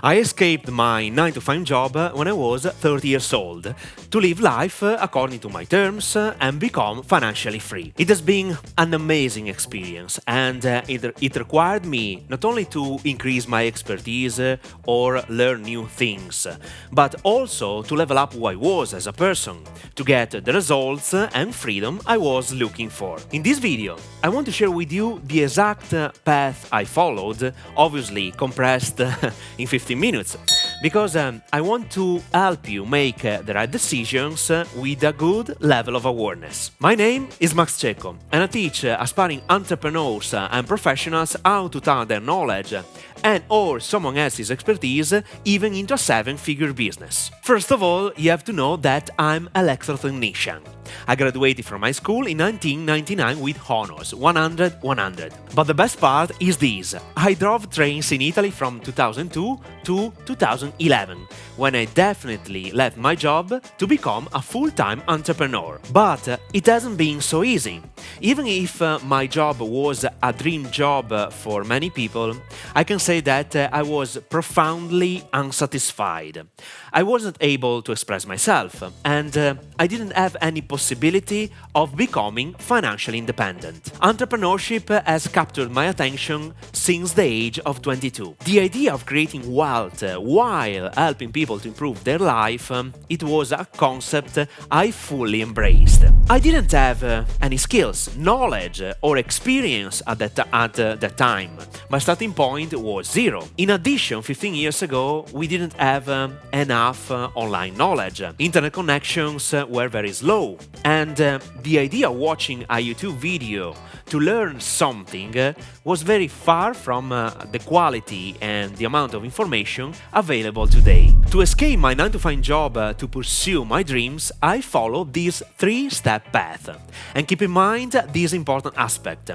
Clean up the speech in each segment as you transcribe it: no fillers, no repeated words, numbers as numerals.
I escaped my 9 to 5 job when I was 30 years old to live life according to my terms and become financially free. It has been an amazing experience and it required me not only to increase my expertise or learn new things, but also to level up who I was as a person, to get the results and freedom I was looking for. In this video, I want to share with you the exact path I followed, obviously compressed in 15 minutes, because I want to help you make the right decisions with a good level of awareness. My name is Max Cecco, and I teach aspiring entrepreneurs and professionals how to turn their knowledge and or someone else's expertise even into a 7-figure business. First of all, you have to know that I'm an electrotechnician. I graduated from high school in 1999 with honors, 100-100. But the best part is this: I drove trains in Italy from 2002 to 2011, when I definitely left my job to become a full-time entrepreneur. But it hasn't been so easy. Even if my job was a dream job for many people, I can say that I was profoundly unsatisfied. I wasn't able to express myself, and I didn't have any possibility of becoming financially independent. Entrepreneurship has captured my attention since the age of 22. The idea of creating wealth while helping people to improve their life, it was a concept I fully embraced. I didn't have any skills, knowledge, or experience at that time. My starting point was zero. In addition, 15 years ago, we didn't have enough online knowledge. Internet connections were very slow, and the idea of watching a YouTube video to learn something was very far from the quality and the amount of information available today. To escape my 9 to 5 job to pursue my dreams, I followed this 3-step path. And keep in mind this important aspect.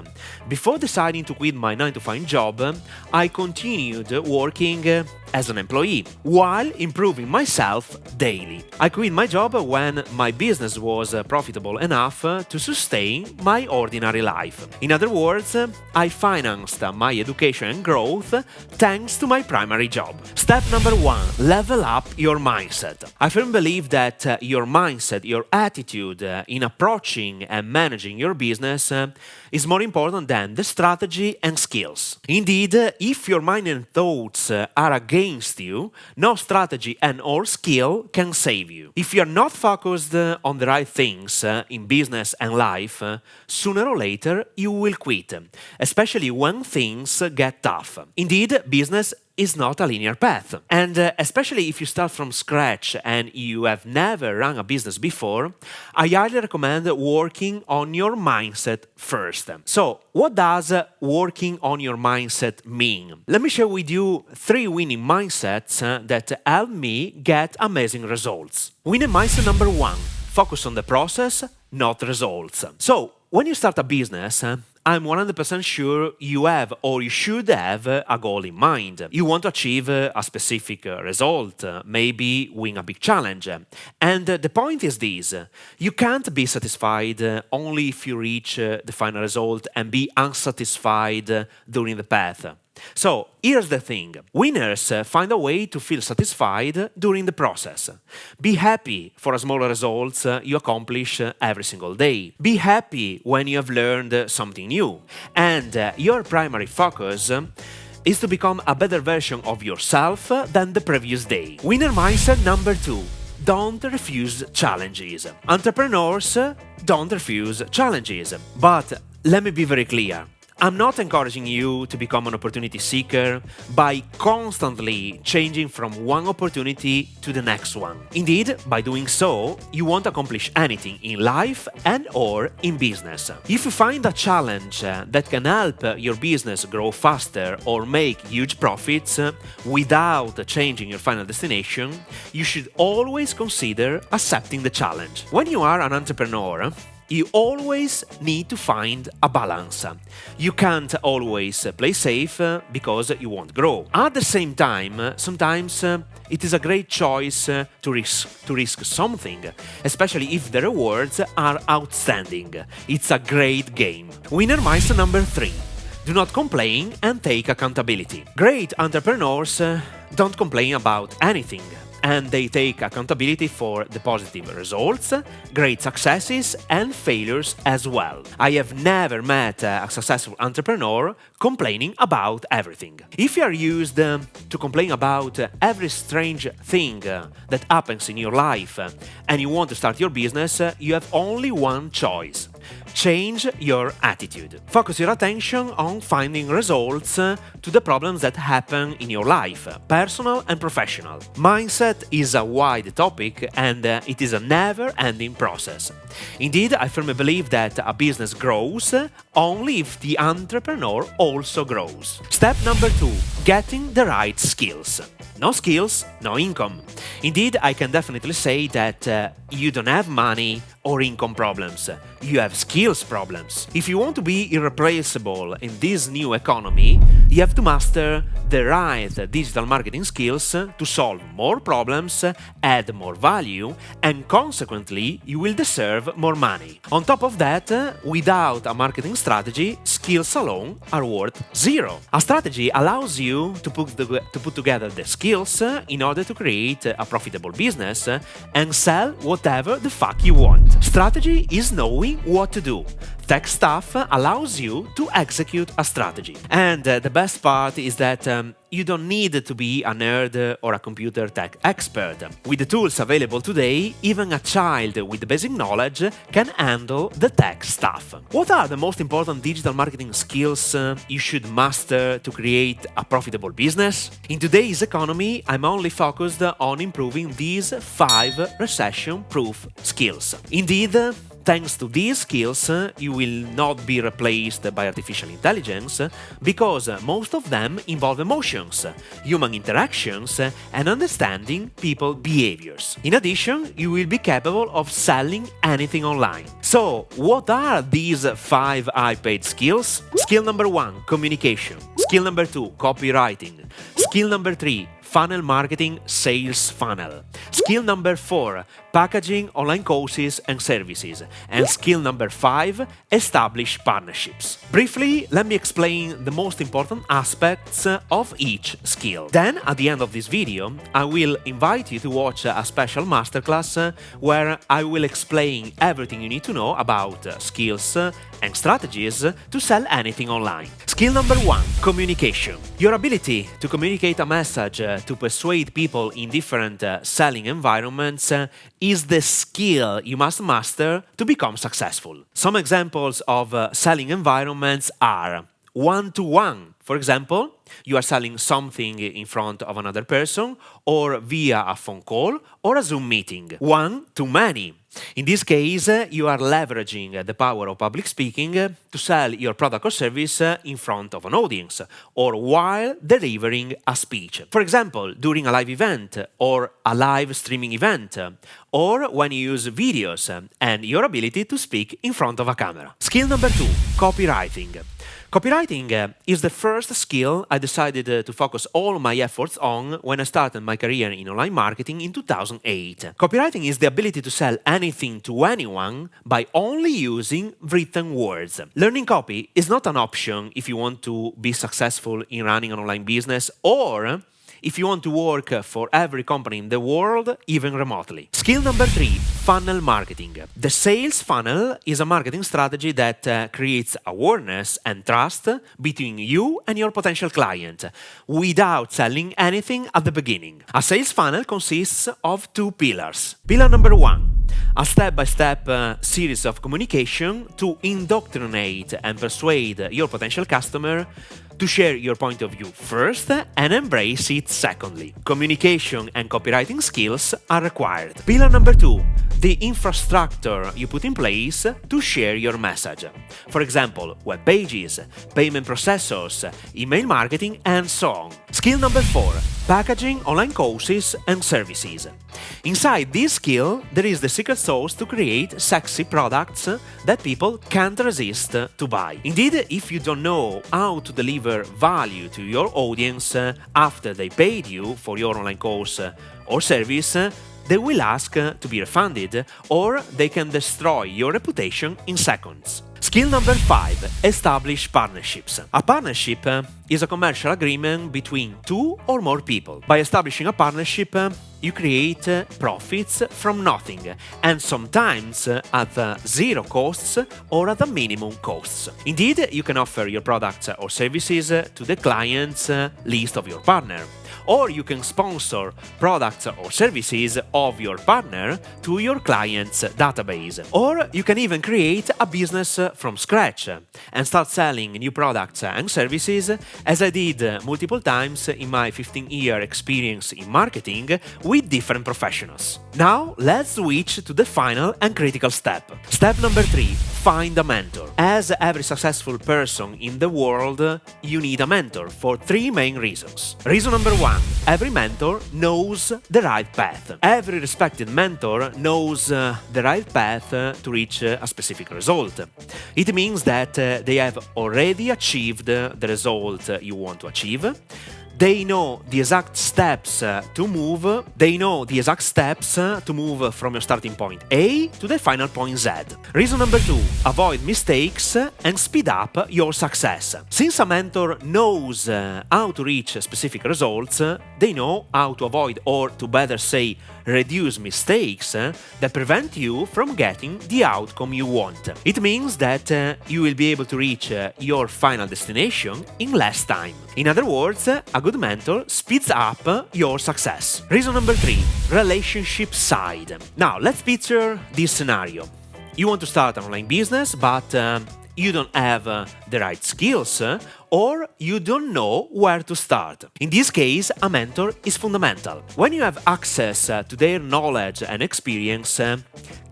Before deciding to quit my 9 to 5 job, I continued working as an employee while improving myself daily. I quit my job when my business was profitable enough to sustain my ordinary life. In other words, I financed my education and growth thanks to my primary job. Step number 1: level up your mindset. I firmly believe that your mindset, your attitude in approaching and managing your business is more important than the strategy and skills. Indeed, if your mind and thoughts are against you, no strategy and or skill can save you. If you are not focused on the right things in business and life, sooner or later you will quit, especially when things get tough. Indeed, business is not a linear path. And especially if you start from scratch and you have never run a business before, I highly recommend working on your mindset first. So, what does working on your mindset mean? Let me share with you 3 winning mindsets that help me get amazing results. Winning mindset number 1: focus on the process, not results. So, when you start a business, I'm 100% sure you have or you should have a goal in mind. You want to achieve a specific result, maybe win a big challenge. And the point is this: you can't be satisfied only if you reach the final result and be unsatisfied during the path. So, here's the thing. Winners find a way to feel satisfied during the process. Be happy for small results you accomplish every single day. Be happy when you have learned something new. And your primary focus is to become a better version of yourself than the previous day. Winner mindset number 2: don't refuse challenges. Entrepreneurs don't refuse challenges. But let me be very clear. I'm not encouraging you to become an opportunity seeker by constantly changing from one opportunity to the next one. Indeed, by doing so, you won't accomplish anything in life and or in business. If you find a challenge that can help your business grow faster or make huge profits without changing your final destination, you should always consider accepting the challenge. When you are an entrepreneur, you always need to find a balance. You can't always play safe because you won't grow. At the same time, sometimes it is a great choice to risk something, especially if the rewards are outstanding. It's a great game. Winner mindset number 3: Do not complain and take accountability. Great entrepreneurs don't complain about anything, and they take accountability for the positive results, great successes, and failures as well. I have never met a successful entrepreneur complaining about everything. If you are used to complain about every strange thing that happens in your life and you want to start your business, you have only one choice. Change your attitude. Focus your attention on finding results to the problems that happen in your life, personal and professional. Mindset is a wide topic and it is a never-ending process. Indeed, I firmly believe that a business grows only if the entrepreneur also grows. Step number 2. Getting the right skills. No skills, no income. Indeed, I can definitely say that you don't have money or income problems. You have skills problems. If you want to be irreplaceable in this new economy, you have to master the right digital marketing skills to solve more problems, add more value, and consequently, you will deserve more money. On top of that, without a marketing strategy, skills alone are worth zero. A strategy allows you to put together the skills in order to create a profitable business and sell whatever the fuck you want. Strategy is knowing what to do. Tech stuff allows you to execute a strategy. And the best part is that you don't need to be a nerd or a computer tech expert. With the tools available today, even a child with basic knowledge can handle the tech stuff. What are the most important digital marketing skills you should master to create a profitable business? In today's economy, I'm only focused on improving these 5 recession-proof skills. Indeed, thanks to these skills, you will not be replaced by artificial intelligence because most of them involve emotions, human interactions, and understanding people behaviors. In addition, you will be capable of selling anything online. So, what are these 5 high-paid skills? Skill number 1, communication. Skill number 2, copywriting. Skill number 3, funnel marketing, sales funnel. Skill number 4, packaging online courses and services. And skill number 5, establish partnerships. Briefly, let me explain the most important aspects of each skill. Then, at the end of this video, I will invite you to watch a special masterclass where I will explain everything you need to know about skills and strategies to sell anything online. Skill number 1, communication. Your ability to communicate a message to persuade people in different selling environments is the skill you must master to become successful. Some examples of selling environments are one-to-one. For example, you are selling something in front of another person or via a phone call or a Zoom meeting. One-to-many. In this case, you are leveraging the power of public speaking to sell your product or service in front of an audience or while delivering a speech. For example, during a live event or a live streaming event, or when you use videos and your ability to speak in front of a camera. Skill number 2, copywriting. Copywriting is the first skill I decided to focus all my efforts on when I started my career in online marketing in 2008. Copywriting is the ability to sell anything to anyone by only using written words. Learning copy is not an option if you want to be successful in running an online business or if you want to work for every company in the world, even remotely. Skill number 3, funnel marketing. The sales funnel is a marketing strategy that creates awareness and trust between you and your potential client without selling anything at the beginning. A sales funnel consists of 2 pillars. Pillar number 1, a step-by-step series of communication to indoctrinate and persuade your potential customer to share your point of view first and embrace it secondly. Communication and copywriting skills are required. Pillar number 2, the infrastructure you put in place to share your message. For example, web pages, payment processors, email marketing, and so on. Skill number 4, packaging online courses and services. Inside this skill, there is the secret sauce to create sexy products that people can't resist to buy. Indeed, if you don't know how to deliver value to your audience after they paid you for your online course or service, they will ask to be refunded, or they can destroy your reputation in seconds. Skill number 5. Establish partnerships. A partnership is a commercial agreement between two or more people. By establishing a partnership, you create profits from nothing, and sometimes at zero costs or at a minimum costs. Indeed, you can offer your products or services to the clients list of your partner, or you can sponsor products or services of your partner to your client's database. Or you can even create a business from scratch and start selling new products and services, as I did multiple times in my 15-year experience in marketing with different professionals. Now, let's switch to the final and critical step. Step number 3. Find a mentor. As every successful person in the world, you need a mentor for 3 main reasons. Reason number 1. Every mentor knows the right path. Every respected mentor knows the right path to reach a specific result. It means that they have already achieved the result you want to achieve. They know the exact steps to move. They know the exact steps to move from your starting point A to the final point Z. Reason number 2. Avoid mistakes and speed up your success. Since a mentor knows how to reach specific results, they know how to avoid, or to better say, reduce mistakes that prevent you from getting the outcome you want. It means that you will be able to reach your final destination in less time. In other words, a good mentor speeds up your success. Reason number 3. Relationship side. Now, let's picture this scenario. You want to start an online business, but you don't have the right skills, or you don't know where to start. In this case, a mentor is fundamental. When you have access to their knowledge and experience,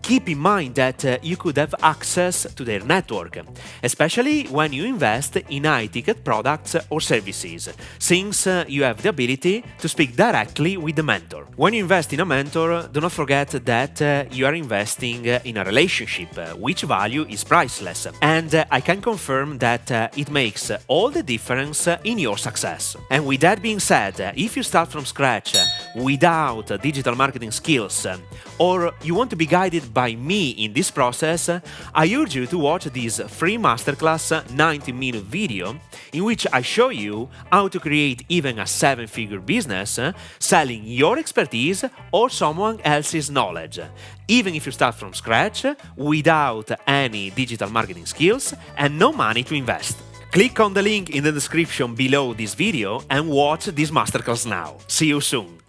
keep in mind that you could have access to their network, especially when you invest in high-ticket products or services, since you have the ability to speak directly with the mentor. When you invest in a mentor, do not forget that you are investing in a relationship, which value is priceless, and I can confirm that it makes all the difference in your success. And with that being said, if you start from scratch without digital marketing skills, or you want to be guided by me in this process, I urge you to watch this free masterclass 90-minute video in which I show you how to create even a 7-figure business selling your expertise or someone else's knowledge, even if you start from scratch without any digital marketing skills and no money to invest. Click on the link in the description below this video and watch this masterclass now. See you soon!